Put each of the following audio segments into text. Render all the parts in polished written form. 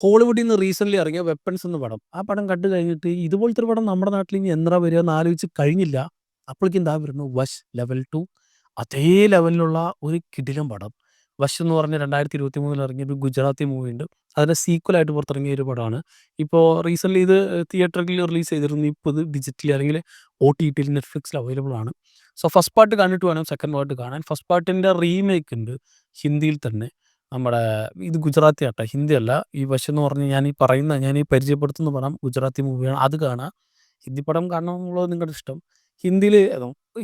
ഹോളിവുഡിൽ നിന്ന് റീസെൻ്റ്ലി ഇറങ്ങിയ 'വെപ്പൺസ്' എന്ന പടം. ആ പടം കണ്ടു കഴിഞ്ഞിട്ട് ഇതുപോലത്തെ ഒരു പടം നമ്മുടെ നാട്ടിൽ ഇനി എന്നാ വരിക എന്ന് ആലോചിച്ച് കഴിഞ്ഞില്ല. അപ്പോഴേക്കും ദാ വരുന്നു 'വശ് ലെവൽ 2'. അതേ ലെവലിലുള്ള ഒരു കിടിലൻ പടം. 'വശ്' എന്ന് പറഞ്ഞ 2023 ഇറങ്ങിയ ഒരു ഗുജറാത്തി മൂവിയുണ്ട്. അതിൻ്റെ സീക്വലായിട്ട് പുറത്തിറങ്ങിയ ഒരു പടമാണ്. ഇപ്പോൾ റീസെൻ്റ്ലി ഇത് തിയേറ്ററിൽ റിലീസ് ചെയ്തിരുന്നു. ഇപ്പോൾ ഇത് ഡിജിറ്റലി അല്ലെങ്കിൽ OTTയിൽ നെറ്റ്ഫ്ലിക്സിൽ അവൈലബിൾ ആണ്. സോ ഫസ്റ്റ് പാർട്ട് കണ്ടിട്ട് വേണം സെക്കൻഡ് പാർട്ട് കാണാൻ. ഫസ്റ്റ് പാർട്ടിൻ്റെ റീമേക്ക് ഉണ്ട് ഹിന്ദിയിൽ തന്നെ. നമ്മുടെ ഇത് ഗുജറാത്തി ആട്ടോ, ഹിന്ദി അല്ല. ഈ 'വശ്' എന്ന് പറഞ്ഞ് ഞാൻ ഈ പരിചയപ്പെടുത്തുന്ന പടം ഗുജറാത്തി മൂവിയാണ്. അത് കാണുക. ഹിന്ദി പടം കാണണം എന്നുള്ളത് നിങ്ങളുടെ ഇഷ്ടം. ഹിന്ദിയിൽ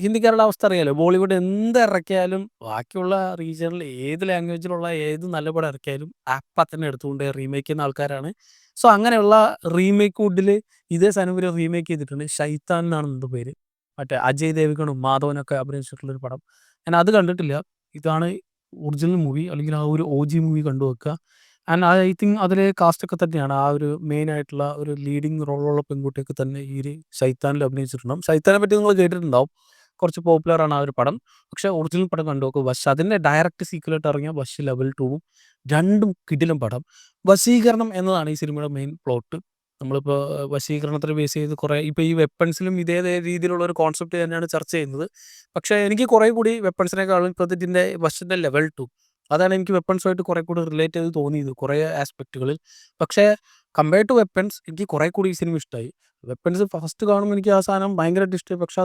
ഹിന്ദിക്കാരുടെ അവസ്ഥ അറിയാലോ. ബോളിവുഡ് എന്ത് ഇറക്കിയാലും ബാക്കിയുള്ള റീജിയണിൽ ഏത് ലാംഗ്വേജിലുള്ള ഏത് നല്ല പടം ഇറക്കിയാലും അപ്പം തന്നെ എടുത്തുകൊണ്ട് റീമേക്ക് ചെയ്യുന്ന ആൾക്കാരാണ്. സോ അങ്ങനെയുള്ള റീമേക്ക് വുഡിൽ ഇതേ സാധനം ഇവർ റീമേക്ക് ചെയ്തിട്ടുണ്ട്. 'ശൈത്താൻ' എന്നാണ് എൻ്റെ പേര്. മറ്റേ അജയ് ദേവ്ഗണും മാധവനൊക്കെ അഭിനയിച്ചിട്ടുള്ളൊരു പടം. ഞാൻ അത് കണ്ടിട്ടില്ല. ഇതാണ് ഒറിജിനൽ മൂവി, അല്ലെങ്കിൽ ആ ഒരു OG മൂവി കണ്ടു വെക്കുക. ആൻഡ് ഐ തിങ്ക് അതിലെ കാസ്റ്റൊക്കെ തന്നെയാണ് ആ ഒരു മെയിൻ ആയിട്ടുള്ള ഒരു ലീഡിങ് റോളുള്ള പെൺകുട്ടിയൊക്കെ തന്നെ ഈ ഒരു 'ശൈത്താനിൽ' അഭിനയിച്ചിട്ടുണ്ടാവും. 'ശൈത്താനെ' പറ്റി നിങ്ങൾ കേട്ടിട്ടുണ്ടാവും. കുറച്ച് പോപ്പുലറാണ് ആ ഒരു പടം. പക്ഷേ ഒറിജിനൽ പടം കണ്ടു നോക്കുക 'വശ്'. അതിൻ്റെ ഡയറക്റ്റ് സീക്വലായിട്ട് ഇറങ്ങിയ 'വശ് ലെവൽ 2'ഉം രണ്ടും കിടിലൻ പടം. വശീകരണം എന്നതാണ് ഈ സിനിമയുടെ മെയിൻ പ്ലോട്ട്. നമ്മളിപ്പോൾ വശീകരണത്തിനെ ബേസ് ചെയ്ത് കുറേ ഇപ്പോൾ ഈ 'വെപ്പൺസിലും' ഇതേ രീതിയിലുള്ള ഒരു കോൺസെപ്റ്റ് തന്നെയാണ് ചർച്ച ചെയ്യുന്നത്. പക്ഷേ എനിക്ക് കുറേ കൂടി 'വെപ്പൺസിനേക്കാളും' ഇപ്പോൾ ഇതിൻ്റെ 'വശിൻ്റെ ലെവൽ 2' അതാണ് എനിക്ക് 'വെപ്പൺസുമായിട്ട്' കുറേ കൂടി റിലേറ്റ് ചെയ്ത് തോന്നിയത് കുറേ ആസ്പെക്റ്റുകളിൽ. പക്ഷേ കമ്പയർഡ് ടു 'വെപ്പൺസ്' എനിക്ക് കുറേ കൂടി ഈ സിനിമ ഇഷ്ടമായി. 'വെപ്പൺസ്' ഫസ്റ്റ് കാണുമ്പോൾ എനിക്ക് ആ സാധനം ഭയങ്കരമായിട്ട് ഇഷ്ടമായി. പക്ഷേ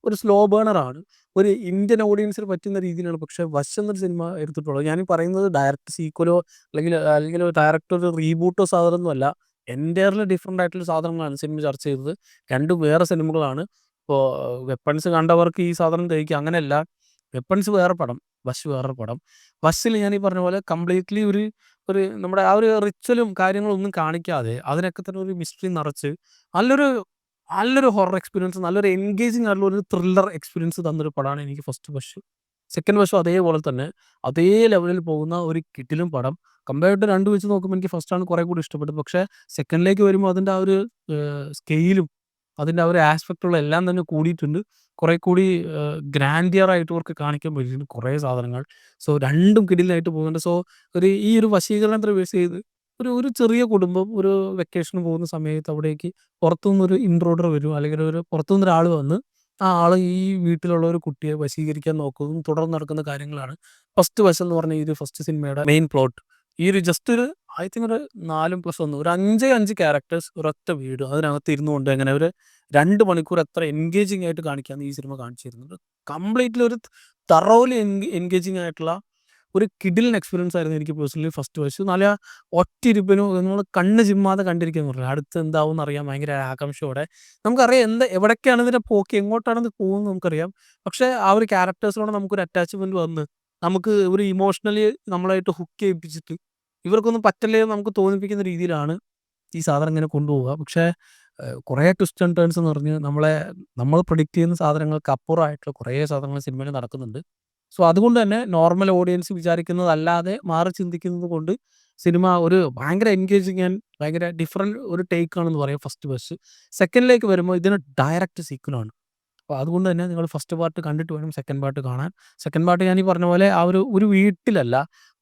ഒരു സ്ലോ ബേണറാണ്. ഒരു ഇന്ത്യൻ ഓഡിയൻസിന് പറ്റുന്ന രീതിയിലാണ്. പക്ഷേ 'വശ്' എന്നൊരു സിനിമ എടുത്തിട്ടുള്ളത്. ഞാൻ പറയുന്നത് ഡയറക്റ്റ് സീക്വലോ അല്ലെങ്കിൽ ഡയറക്റ്റ് ഒരു റീബൂട്ടോ സാധനമൊന്നുമല്ല. എൻറ്റയർലി ഡിഫറൻ്റ് ആയിട്ടുള്ള സാധനങ്ങളാണ് സിനിമ ചർച്ച ചെയ്തത്. രണ്ടും വേറെ സിനിമകളാണ്. ഇപ്പോൾ 'വെപ്പൺസ്' കണ്ടവർക്ക് ഈ സാധനം ദഹിക്കും, അങ്ങനെയല്ല. 'വെപ്പൺസ്' വേറെ പടം, 'വശ്' വേറെ പടം. 'വശിൽ' ഞാൻ ഈ പറഞ്ഞ പോലെ കംപ്ലീറ്റ്ലി ഒരു ഒരു നമ്മുടെ ആ ഒരു റിച്വലും കാര്യങ്ങളും ഒന്നും കാണിക്കാതെ അതിനൊക്കെ തന്നെ ഒരു മിസ്റ്ററി നിറച്ച് നല്ലൊരു നല്ലൊരു ഹൊറർ എക്സ്പീരിയൻസ്, നല്ലൊരു എൻഗേജിങ് ആയിട്ടുള്ള ഒരു ത്രില്ലർ എക്സ്പീരിയൻസ് തന്നൊരു പടമാണ് എനിക്ക് ഫസ്റ്റ് 'വശ്'. സെക്കൻഡ് 'വശും' അതേപോലെ തന്നെ അതേ ലെവലിൽ പോകുന്ന ഒരു കിടിലൻ പടം. കമ്പയർഡ് ടു 2 വെച്ച് നോക്കുമ്പോൾ എനിക്ക് ഫസ്റ്റാണ് കുറേ കൂടി ഇഷ്ടപ്പെട്ടത്. പക്ഷേ സെക്കൻഡിലേക്ക് വരുമ്പോൾ അതിൻ്റെ ആ ഒരു സ്കെയിലും അതിൻ്റെ ആ ഒരു ആസ്പെക്റ്റുള്ള എല്ലാം തന്നെ കൂടിയിട്ടുണ്ട്. കുറേ കൂടി ഗ്രാൻഡിയർ ആയിട്ട് ഇവർക്ക് കാണിക്കാൻ പറ്റിയിട്ടുണ്ട് കുറേ സാധനങ്ങൾ. സോ രണ്ടും കിടിലനായിട്ട് പോകുന്നുണ്ട്. സോ ഈ ഒരു വശീകരണത്തെ ബേസ് ചെയ്ത് ഒരു ഒരു ചെറിയ കുടുംബം ഒരു വെക്കേഷന് പോകുന്ന സമയത്ത് അവിടേക്ക് പുറത്തുനിന്നൊരു ഇൻട്രൂഡർ വരും, അല്ലെങ്കിൽ ഒരു പുറത്തുനിന്നൊരാൾ വന്ന് ആ ആൾ ഈ വീട്ടിലുള്ള ഒരു കുട്ടിയെ വശീകരിക്കാൻ നോക്കുന്നതും തുടർന്ന് നടക്കുന്ന കാര്യങ്ങളാണ് ഫസ്റ്റ് 'വശ്' എന്ന് പറഞ്ഞ ഈ ഒരു ഫസ്റ്റ് സിനിമയുടെ മെയിൻ പ്ലോട്ട്. ഈ ഒരു ജസ്റ്റ് ഒരു ഐ തിങ്ക് ഒരു 4+1 ഒരു 5 ക്യാരക്ടേഴ്സ് ഒരൊറ്റ വീട് അതിനകത്ത് ഇരുന്നുകൊണ്ട് എങ്ങനെ ഒരു 2 മണിക്കൂർ എത്ര എൻഗേജിങ് ആയിട്ട് കാണിക്കാമെന്ന് ഈ സിനിമ കാണിച്ചിരുന്നത്. കംപ്ലീറ്റ്ലി ഒരു തറോലി എൻഗേജിങ് ആയിട്ടുള്ള ഒരു കിടിലൻ എക്സ്പീരിയൻസ് ആയിരുന്നു എനിക്ക് പേഴ്സണലി ഫസ്റ്റ് 'വശ്'. നല്ല ഒറ്റയിരുപ്പിനും നമ്മൾ കണ്ണ് ചിമ്മാതെ കണ്ടിരിക്കാന്ന് പറഞ്ഞാൽ അടുത്ത് എന്താവും അറിയാൻ ഭയങ്കര ആകാംക്ഷയോടെ. നമുക്കറിയാം എവിടേക്കാണ് ഇതിൻ്റെ പോക്ക്, എങ്ങോട്ടാണ് ഇത് പോകുന്നത് നമുക്കറിയാം. പക്ഷേ ആ ഒരു ക്യാരക്ടേഴ്സിനോട് നമുക്കൊരു അറ്റാച്ച്മെന്റ് വന്ന് നമുക്ക് ഒരു ഇമോഷണലി നമ്മളായിട്ട് ഹുക്ക് ചെയ്യിപ്പിച്ചിട്ട് ഇവർക്കൊന്നും പറ്റല്ലേ എന്ന് നമുക്ക് തോന്നിപ്പിക്കുന്ന രീതിയിലാണ് ഈ സാധനം ഇങ്ങനെ കൊണ്ടുപോവുക. പക്ഷേ കുറേ ട്വിസ്റ്റ് ആൻഡ് ടേൺസ് എന്ന് പറഞ്ഞ് നമ്മൾ പ്രെഡിക്റ്റ് ചെയ്യുന്ന സാധനങ്ങൾക്ക് അപ്പുറമായിട്ടുള്ള കുറേ സാധനങ്ങൾ സിനിമയിൽ നടക്കുന്നുണ്ട്. സോ അതുകൊണ്ട് തന്നെ നോർമൽ ഓഡിയൻസ് വിചാരിക്കുന്നതല്ലാതെ മാറി ചിന്തിക്കുന്നത് കൊണ്ട് സിനിമ ഒരു ഭയങ്കര എൻഗേജിങ് ആൻഡ് ഭയങ്കര ഡിഫറൻറ്റ് ഒരു ടേക്ക് ആണെന്ന് പറയാം ഫസ്റ്റ് 'വശ്'. സെക്കൻഡിലേക്ക് വരുമ്പോൾ ഇതിന് ഡയറക്റ്റ് സീക്വലാണ്. അപ്പോൾ അതുകൊണ്ട് തന്നെ നിങ്ങൾ ഫസ്റ്റ് പാർട്ട് കണ്ടിട്ട് വേണം സെക്കൻഡ് പാർട്ട് കാണാൻ. സെക്കൻഡ് പാർട്ട് ഞാൻ ഈ പറഞ്ഞ പോലെ ആ ഒരു വീട്ടിലല്ല,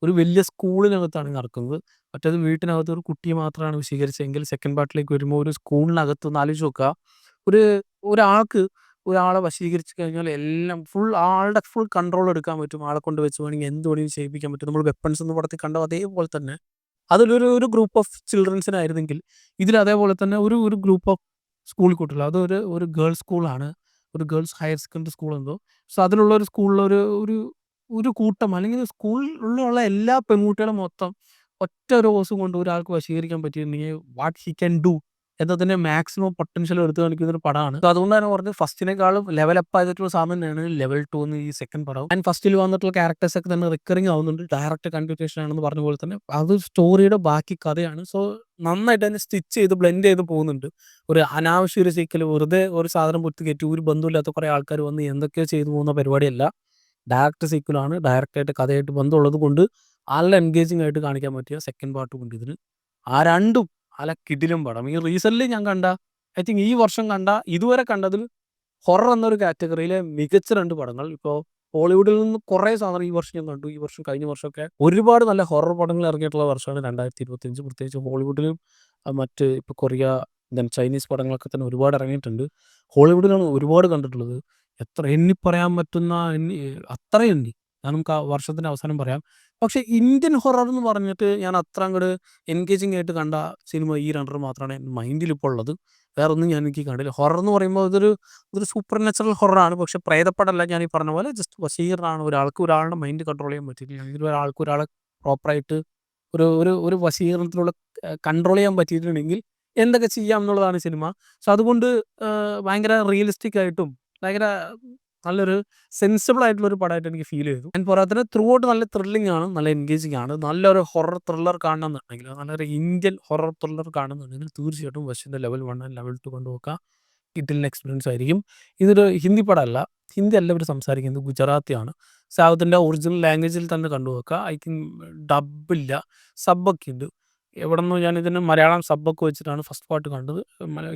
ഒരു വലിയ സ്കൂളിനകത്താണ് നടക്കുന്നത്. മറ്റേത് വീട്ടിനകത്ത് ഒരു കുട്ടിയെ മാത്രമാണ് വശീകരിച്ചതെങ്കിൽ സെക്കൻഡ് പാർട്ടിലേക്ക് വരുമ്പോൾ ഒരു സ്കൂളിനകത്ത് ഒന്ന് ആലോചിച്ച് നോക്കുക. ഒരു ഒരാൾക്ക് ഒരാളെ വശീകരിച്ച് കഴിഞ്ഞാൽ എല്ലാം ആളുടെ ഫുൾ കൺട്രോൾ എടുക്കാൻ പറ്റും. ആളെ കൊണ്ട് വെച്ച് വേണമെങ്കിൽ എന്ത് വേണമെങ്കിലും ചെയ്യിപ്പിക്കാൻ പറ്റും. നമ്മൾ 'വെപ്പൺസ്' എന്ന പടത്തിൽ കണ്ടോ അതേപോലെ തന്നെ അതിലൊരു ഗ്രൂപ്പ് ഓഫ് ചിൽഡ്രൻസിനായിരുന്നെങ്കിൽ ഇതിൽ അതേപോലെ തന്നെ ഒരു ഗ്രൂപ്പ് ഓഫ് സ്കൂൾ കുട്ടികൾ. ഒരു ഗേൾസ് സ്കൂളാണ്. ഒരു ഗേൾസ് ഹയർ സെക്കൻഡറി സ്കൂൾ എന്തോ. സോ അതിലുള്ള ഒരു സ്കൂളിലെ ഒരു ഒരു ഒരു കൂട്ടം അല്ലെങ്കിൽ സ്കൂളിലുള്ള എല്ലാ പെൺകുട്ടികളും മൊത്തം ഒറ്റ ഒരു ദിവസം കൊണ്ട് ഒരാൾക്ക് വശീകരിക്കാൻ പറ്റിയിട്ടുണ്ടെങ്കിൽ വാട്ട് ഹി ക്യാൻ ഡു എന്നതിന്റെ മാക്സിമം പൊട്ടൻഷ്യൽ എടുത്ത് കാണിക്കുന്ന ഒരു പടമാണ്. സോ അതുകൊണ്ടാണ് പറഞ്ഞത് ഫസ്റ്റിനേക്കാളും ലെവൽ അപ്പ് ആയിട്ടുള്ള സാധനം തന്നെയാണ് ലെവൽ 2 എന്ന് ഈ സെക്കൻഡ് പടം. ആൻഡ് ഫസ്റ്റിൽ വന്നിട്ടുള്ള ക്യാരക്ടേഴ്സ് ഒക്കെ തന്നെ റിക്കറിങ് ആവുന്നുണ്ട്. ഡയറക്റ്റ് കണ്ടിന്യൂഷൻ ആണെന്ന് പറഞ്ഞ പോലെ തന്നെ അത് സ്റ്റോറിയുടെ ബാക്കി കഥയാണ്. സോ നന്നായിട്ട് തന്നെ സ്റ്റിച്ച് ചെയ്ത് ബ്ലെൻഡ് ചെയ്ത് പോകുന്നുണ്ട്. ഒരു അനാവശ്യ ഒരു സീക്വൽ വെറുതെ ഒരു സാധനം പൊട്ടി കയറ്റി ഒരു ബന്ധമില്ലാത്ത കുറേ ആൾക്കാർ വന്ന് എന്തൊക്കെയോ ചെയ്തു പോകുന്ന പരിപാടിയല്ല. ഡയറക്റ്റ് സീക്വലാണ്. ഡയറക്റ്റായിട്ട് കഥയായിട്ട് ബന്ധമുള്ളത് കൊണ്ട് നല്ല എൻഗേജിങ് ആയിട്ട് കാണിക്കാൻ പറ്റിയ സെക്കൻഡ് പാർട്ടും ഉണ്ട് ഇതിന്. ആ രണ്ടും നല്ല കിടിലൻ പടം. ഈ റീസെൻ്റ്ലി ഞാൻ കണ്ട ഐ തിങ്ക് ഈ വർഷം കണ്ട ഇതുവരെ കണ്ടതിൽ ഹൊറർ എന്നൊരു കാറ്റഗറിയിലെ മികച്ച 2 പടങ്ങൾ. ഇപ്പോൾ ഹോളിവുഡിൽ നിന്ന് കുറേ സാധനം ഈ വർഷം ഞാൻ കണ്ടു. ഈ വർഷം കഴിഞ്ഞ വർഷമൊക്കെ ഒരുപാട് നല്ല ഹൊറർ പടങ്ങൾ ഇറങ്ങിയിട്ടുള്ള വർഷമാണ് 2025. പ്രത്യേകിച്ച് ഹോളിവുഡിലും മറ്റ് ഇപ്പോൾ കൊറിയ, ദെൻ ചൈനീസ് പടങ്ങളൊക്കെ തന്നെ ഒരുപാട് ഇറങ്ങിയിട്ടുണ്ട്. ഹോളിവുഡിലാണ് ഒരുപാട് കണ്ടിട്ടുള്ളത്. എത്ര എണ്ണി പറയാൻ പറ്റുന്ന അത്രയുണ്ട്. ഞാൻ നമുക്ക് ആ വർഷത്തിൻ്റെ അവസാനം പറയാം. പക്ഷേ ഇന്ത്യൻ ഹൊറർ എന്ന് പറഞ്ഞിട്ട് ഞാൻ അത്ര അങ്ങട് എൻഗേജിംഗ് ആയിട്ട് കണ്ട സിനിമ ഈ 2 മാത്രമാണ് എൻ്റെ മൈൻഡിൽ ഇപ്പോൾ ഉള്ളത്. വേറൊന്നും ഞാൻ എനിക്ക് കണ്ടില്ല. ഹൊറർ എന്ന് പറയുമ്പോൾ ഇതൊരു സൂപ്പർ നാച്ചുറൽ ഹൊററാണ്. പക്ഷേ പ്രേതപ്പടമല്ല. ഞാൻ ഈ പറഞ്ഞ പോലെ ജസ്റ്റ് വശീകരണമാണ്. ഒരാൾക്ക് ഒരാളുടെ മൈൻഡ് കൺട്രോൾ ചെയ്യാൻ പറ്റിയിട്ടില്ല. അല്ലെങ്കിൽ ഒരാൾക്ക് ഒരാളെ പ്രോപ്പറായിട്ട് ഒരു ഒരു ഒരു വശീകരണത്തിലൂടെ കൺട്രോൾ ചെയ്യാൻ പറ്റിയിട്ടുണ്ടെങ്കിൽ എന്തൊക്കെ ചെയ്യാം എന്നുള്ളതാണ് സിനിമ. സോ അതുകൊണ്ട് ഭയങ്കര റിയലിസ്റ്റിക് ആയിട്ടും ഭയങ്കര നല്ലൊരു സെൻസിബിൾ ആയിട്ടുള്ളൊരു പടമായിട്ട് എനിക്ക് ഫീൽ ചെയ്തു. ഞാൻ പോരാത്തതിന് ത്രൂ ഔട്ട് നല്ല ത്രില്ലിംഗ് ആണ്, നല്ല എൻഗേജിംഗ് ആണ്. നല്ലൊരു ഹൊറർ ത്രില്ലർ കാണണമെന്നുണ്ടെങ്കിൽ, നല്ലൊരു ഇന്ത്യൻ ഹൊറർ ത്രില്ലർ കാണുന്നുണ്ടെങ്കിൽ തീർച്ചയായിട്ടും വശിൻ്റെ ലെവൽ 1 ആൻഡ് ലെവൽ 2 കണ്ടു നോക്കുക. കിടിലൻ എക്സ്പീരിയൻസ് ആയിരിക്കും. ഇതൊരു ഹിന്ദി പടമല്ല. ഹിന്ദി അല്ല ഇവർ സംസാരിക്കുന്നത്, ഗുജറാത്തിയാണ്. സാവത്തിൻ്റെ ഒറിജിനൽ ലാംഗ്വേജിൽ തന്നെ കണ്ടു നോക്കുക. ഐ തിങ്ക് ഡബ്ബില്ല, സബ്ബൊക്കെ ഉണ്ട്. എവിടെന്നോ ഞാനിതിന് മലയാളം സബ്ബൊക്കെ വെച്ചിട്ടാണ് ഫസ്റ്റ് പാർട്ട് കണ്ടത്.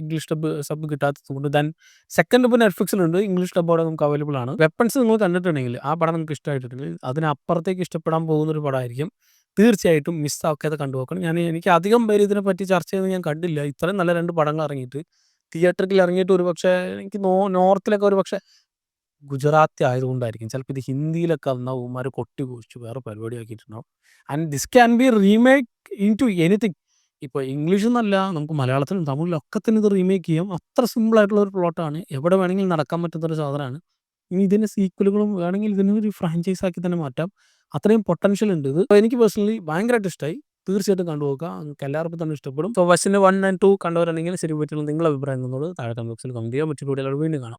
ഇംഗ്ലീഷ് സബ് കിട്ടാത്തത് കൊണ്ട്. ദെൻ സെക്കൻഡ് ഇപ്പോൾ നെറ്റ്ഫ്ലിക്സിലുണ്ട്. ഇംഗ്ലീഷ് ഡബ്ബോടെ നമുക്ക് അവൈലബിൾ ആണ്. വെപ്പൺസ് നിങ്ങൾ കണ്ടിട്ടുണ്ടെങ്കിൽ ആ പടം നിങ്ങൾക്ക് ഇഷ്ടമായിട്ടുണ്ടെങ്കിൽ അതിനപ്പുറത്തേക്ക് ഇഷ്ടപ്പെടാൻ പോകുന്നൊരു പടമായിരിക്കും. തീർച്ചയായിട്ടും മിസ്സാക്കാതെ കണ്ടു നോക്കണം. എനിക്ക് അധികം പേര് ഇതിനെപ്പറ്റി ചർച്ച ചെയ്ത് ഞാൻ കണ്ടില്ല. ഇത്രയും നല്ല 2 പടങ്ങൾ ഇറങ്ങിയിട്ട് തിയേറ്ററിൽ ഇറങ്ങിയിട്ട് ഒരുപക്ഷേ എനിക്ക് നോർത്തിലൊക്കെ ഒരുപക്ഷേ ഗുജറാത്തി ആയതുകൊണ്ടായിരിക്കും. ചിലപ്പോൾ ഇത് ഹിന്ദിയിലൊക്കെ വന്നാൽ ഇവന്മാർ കൊട്ടി ഘോഷിച്ച് വേറെ പരിപാടിയാക്കിയിട്ടുണ്ടാവും. And this can be remake into anything. ഇപ്പോൾ ഇംഗ്ലീഷ് എന്നല്ല, നമുക്ക് മലയാളത്തിലും തമിഴിലും ഒക്കെ തന്നെ ഇത് റീമേക്ക് ചെയ്യാം. അത്ര സിമ്പിളായിട്ടുള്ള ഒരു പ്ലോട്ടാണ്. എവിടെ വേണമെങ്കിലും നടക്കാൻ പറ്റുന്നൊരു സാധനമാണ്. ഇനി ഇതിന് സീക്വലുകളും വേണമെങ്കിൽ ഇതിനൊരു ഫ്രാഞ്ചൈസ് ആക്കി തന്നെ മാറ്റാം. അത്രയും പൊട്ടൻഷ്യൽ ഉണ്ട് ഇത്. എനിക്ക് പേഴ്സണലി ഭയങ്കരമായിട്ട് ഇഷ്ടമായി. തീർച്ചയായിട്ടും കണ്ടു നോക്കുക. നിങ്ങൾക്ക് എല്ലാവർക്കും തന്നെ ഇഷ്ടപ്പെടും. സോ വശിൻ്റെ 1 ആൻഡ് 2 കണ്ടവരാണെങ്കിൽ ശരി പറ്റുള്ളൂ. നിങ്ങളുടെ അഭിപ്രായം എന്നുള്ളത് താഴെ കമന്റ് ബോക്സിൽ കമന്റ് ചെയ്യാൻ. മറ്റൊരു വീഡിയോയിൽ വീണ്ടും കാണാം.